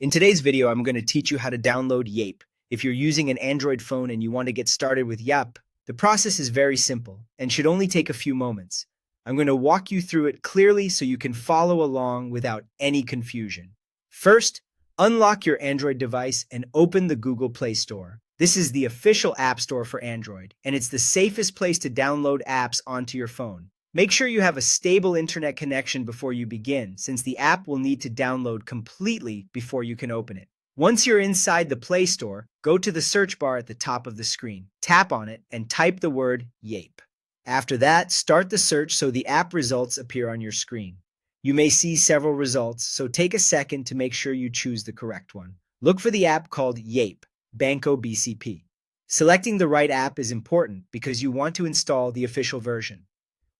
In today's video, I'm going to teach you how to download Yape. If you're using an Android phone and you want to get started with Yape, the process is very simple and should only take a few moments. I'm going to walk you through it clearly so you can follow along without any confusion. First, unlock your Android device and open the Google Play Store. This is the official app store for Android, and it's the safest place to download apps onto your phone. Make sure you have a stable internet connection before you begin, since the app will need to download completely before you can open it. Once you're inside the Play Store, go to the search bar at the top of the screen, tap on it, and type the word Yape. After that, start the search so the app results appear on your screen. You may see several results, so take a second to make sure you choose the correct one. Look for the app called Yape, Banco BCP. Selecting the right app is important because you want to install the official version.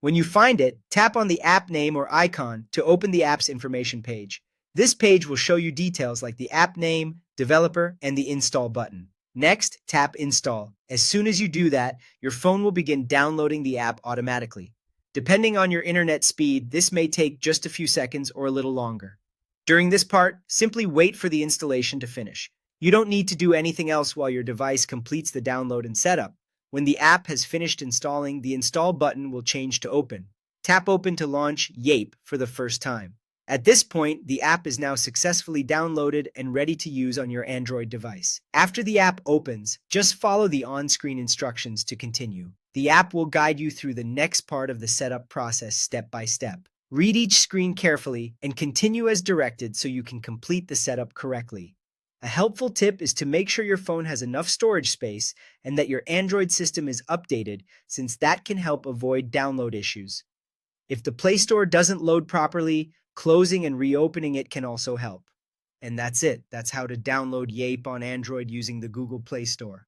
When you find it, tap on the app name or icon to open the app's information page. This page will show you details like the app name, developer, and the install button. Next, tap Install. As soon as you do that, your phone will begin downloading the app automatically. Depending on your internet speed, this may take just a few seconds or a little longer. During this part, simply wait for the installation to finish. You don't need to do anything else while your device completes the download and setup. When the app has finished installing, the Install button will change to Open. Tap Open to launch Yape for the first time. At this point, the app is now successfully downloaded and ready to use on your Android device. After the app opens, just follow the on-screen instructions to continue. The app will guide you through the next part of the setup process step by step. Read each screen carefully and continue as directed so you can complete the setup correctly. A helpful tip is to make sure your phone has enough storage space and that your Android system is updated, since that can help avoid download issues. If the Play Store doesn't load properly, closing and reopening it can also help. And that's it. That's how to download Yape on Android using the Google Play Store.